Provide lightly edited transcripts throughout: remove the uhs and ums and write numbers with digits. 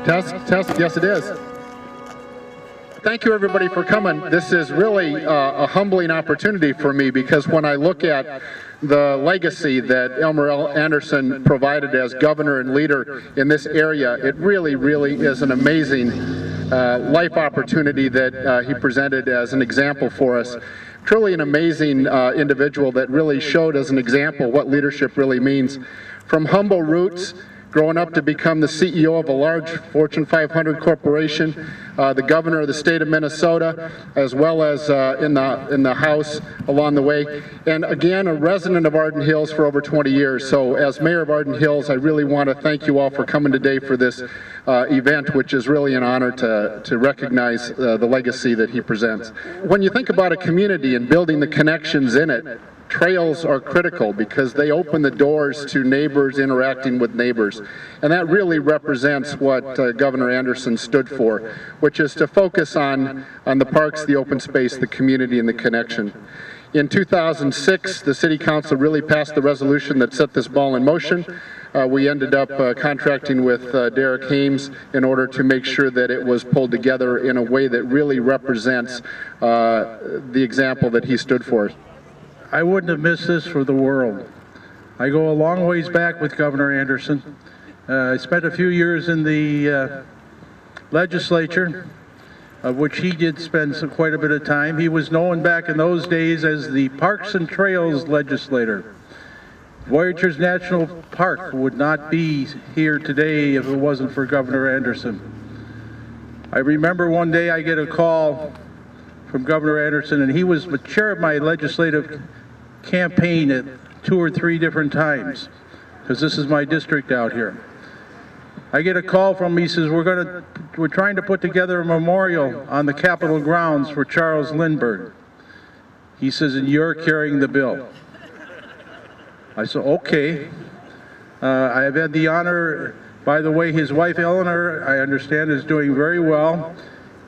Test, test, yes it is. Thank you everybody for coming. This is really a humbling opportunity for me, because when I look at the legacy that Elmer L. Andersen provided as governor and leader in this area, it really, really is an amazing life opportunity that he presented as an example for us. Truly an amazing individual that really showed as an example what leadership really means. From humble roots, growing up to become the CEO of a large Fortune 500 corporation, the governor of the state of Minnesota, as well as in the House along the way, and again a resident of Arden Hills for over 20 years. So as mayor of Arden Hills, I really want to thank you all for coming today for this event, which is really an honor to recognize the legacy that he presents. When you think about a community and building the connections in it, trails are critical because they open the doors to neighbors interacting with neighbors. And that really represents what Governor Andersen stood for, which is to focus on the parks, the open space, the community, and the connection. In 2006, the City Council really passed the resolution that set this ball in motion. We ended up contracting with Derek Hames in order to make sure that it was pulled together in a way that really represents the example that he stood for. I wouldn't have missed this for the world. I go a long ways back with Governor Andersen. I spent a few years in the legislature, of which he did spend quite a bit of time. He was known back in those days as the Parks and Trails legislator. Voyageurs National Park would not be here today if it wasn't for Governor Andersen. I remember one day I get a call from Governor Andersen, and he was the chair of my legislative campaign at 2 or 3 different times, because this is my district out here. I get a call from him. He says, we're trying to put together a memorial on the Capitol grounds for Charles Lindbergh. He says, and you're carrying the bill. I said, okay. I have had the honor, by the way, his wife Eleanor, I understand, is doing very well.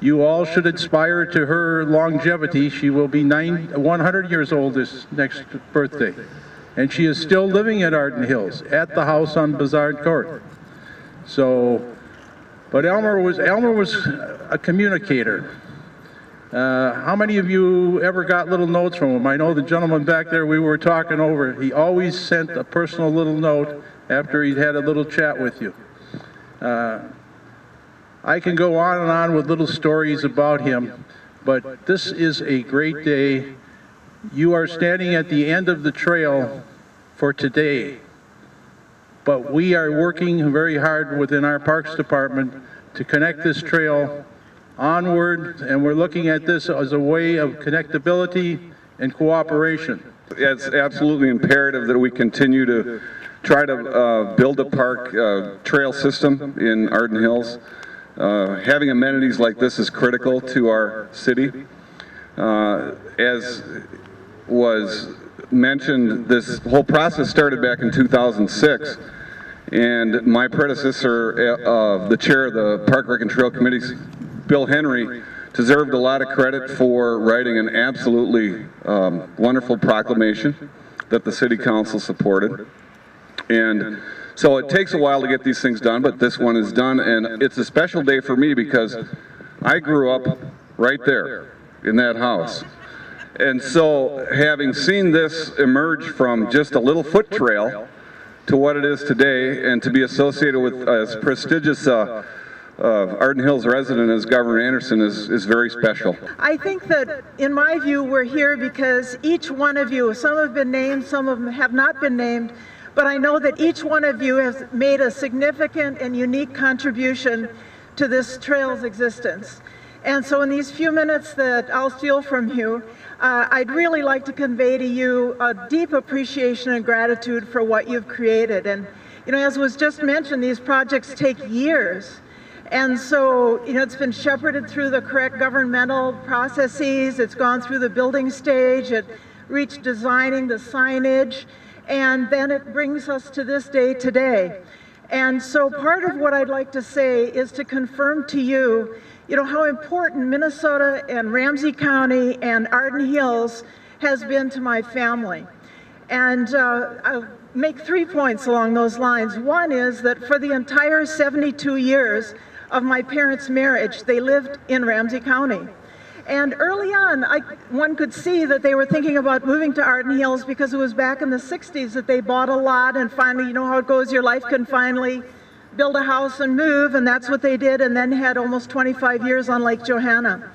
You all should aspire to her longevity. She will be 100 years old this next birthday. And she is still living at Arden Hills, at the house on Bazard Court. So, but Elmer was a communicator. How many of you ever got little notes from him? I know the gentleman back there, we were talking over it. He always sent a personal little note after he'd had a little chat with you. I can go on and on with little stories about him, but this is a great day. You are standing at the end of the trail for today, but we are working very hard within our Parks Department to connect this trail onward, and we're looking at this as a way of connectability and cooperation. It's absolutely imperative that we continue to try to build a park trail system in Arden Hills. Having amenities like this is critical to our city. As was mentioned, this whole process started back in 2006, and my predecessor, the chair of the Park Rec and Trail Committee, Bill Henry, deserved a lot of credit for writing an absolutely wonderful proclamation that the City Council supported. And so it takes a while to get these things done, but this one is done, and it's a special day for me because I grew up right there in that house. And so having seen this emerge from just a little foot trail to what it is today, and to be associated with as prestigious Arden Hills resident as Governor Andersen is very special. I think that, in my view, we're here because each one of you, some have been named, some of them have not been named, but I know that each one of you has made a significant and unique contribution to this trail's existence. And so in these few minutes that I'll steal from you, I'd really like to convey to you a deep appreciation and gratitude for what you've created. And, you know, as was just mentioned, these projects take years. And so, you know, it's been shepherded through the correct governmental processes, it's gone through the building stage, it reached designing the signage, and then it brings us to this day today. And so part of what I'd like to say is to confirm to you, you know, how important Minnesota and Ramsey County and Arden Hills has been to my family. And I'll make 3 points along those lines. One is that for the entire 72 years of my parents' marriage. They lived in Ramsey County. And early on, one could see that they were thinking about moving to Arden Hills because it was back in the 60s that they bought a lot, and finally, you know how it goes, your life can finally build a house and move, and that's what they did, and then had almost 25 years on Lake Johanna.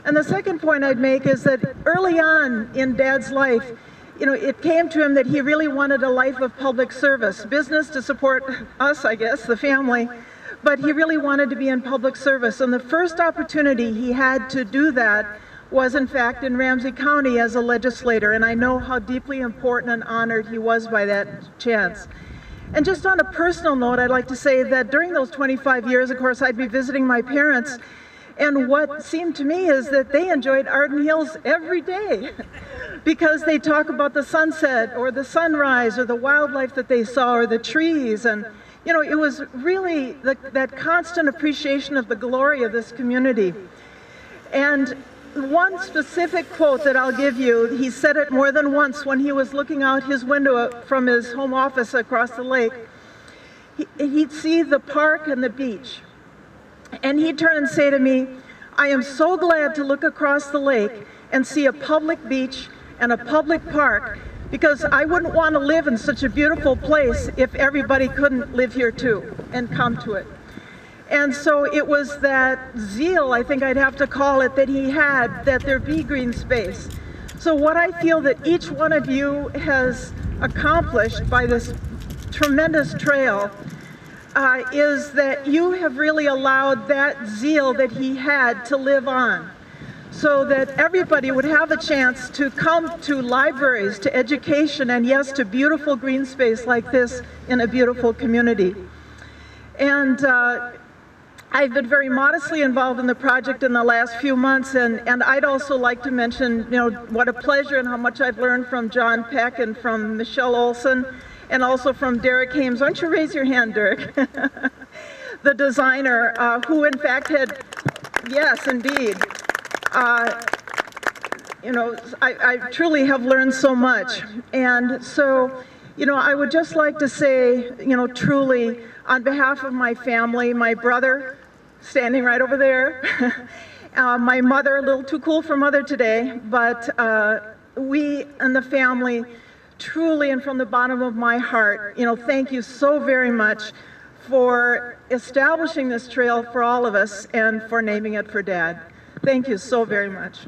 And the second point I'd make is that early on in Dad's life, you know, it came to him that he really wanted a life of public service, business to support us, I guess, the family, but he really wanted to be in public service. And the first opportunity he had to do that was, in fact, in Ramsey County as a legislator, and I know how deeply important and honored he was by that chance. And just on a personal note, I'd like to say that during those 25 years, of course, I'd be visiting my parents, and what seemed to me is that they enjoyed Arden Hills every day because they talk about the sunset or the sunrise or the wildlife that they saw or the trees. And, you know, it was really that constant appreciation of the glory of this community. And one specific quote that I'll give you, he said it more than once when he was looking out his window from his home office across the lake. He'd see the park and the beach. And he'd turn and say to me, "I am so glad to look across the lake and see a public beach and a public park, because I wouldn't want to live in such a beautiful place if everybody couldn't live here too and come to it." And so it was that zeal, I think I'd have to call it, that he had, that there be green space. So what I feel that each one of you has accomplished by this tremendous trail is that you have really allowed that zeal that he had to live on, so that everybody would have a chance to come to libraries, to education, and yes, to beautiful green space like this in a beautiful community. And I've been very modestly involved in the project in the last few months, and I'd also like to mention, you know, what a pleasure and how much I've learned from John Peck and from Michelle Olson, and also from Derek Hames. Why don't you raise your hand, Derek? The designer, who in fact had, yes, indeed. You know, I truly have learned so much. And so, you know, I would just like to say, you know, truly, on behalf of my family, my brother, standing right over there, my mother, a little too cool for mother today, but we and the family, truly and from the bottom of my heart, you know, thank you so very much for establishing this trail for all of us and for naming it for Dad. Thank you so very much.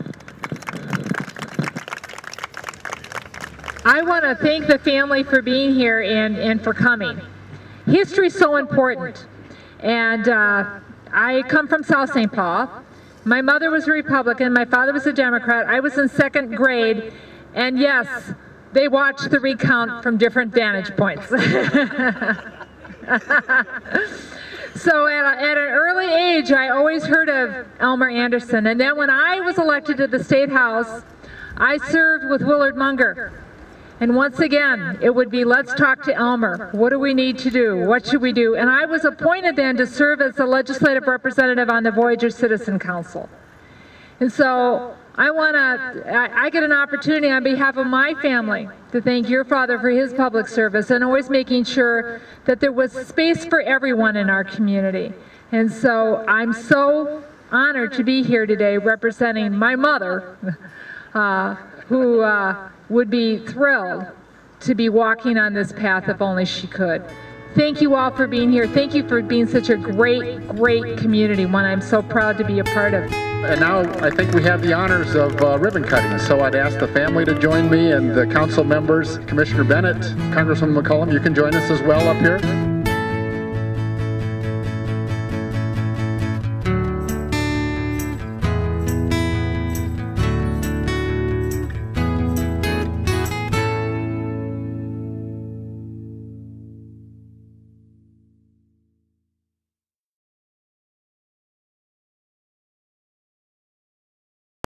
I want to thank the family for being here and for coming. History is so important, and I come from South St. Paul. My mother was a Republican, my father was a Democrat. I was in second grade, and yes, they watched the recount from different vantage points. So at an early age, I always heard of Elmer Andersen, and then when I was elected to the State House, I served with Willard Munger. And once again, it would be, let's talk to Elmer. What do we need to do? What should we do? And I was appointed then to serve as the legislative representative on the Voyager Citizen Council. And so I get an opportunity on behalf of my family to thank your father for his public service and always making sure that there was space for everyone in our community. And so I'm so honored to be here today representing my mother, who would be thrilled to be walking on this path if only she could. Thank you all for being here. Thank you for being such a great, great community, one I'm so proud to be a part of. And now I think we have the honors of ribbon cutting, so I'd ask the family to join me and the council members, Commissioner Bennett, Congresswoman McCollum, you can join us as well up here.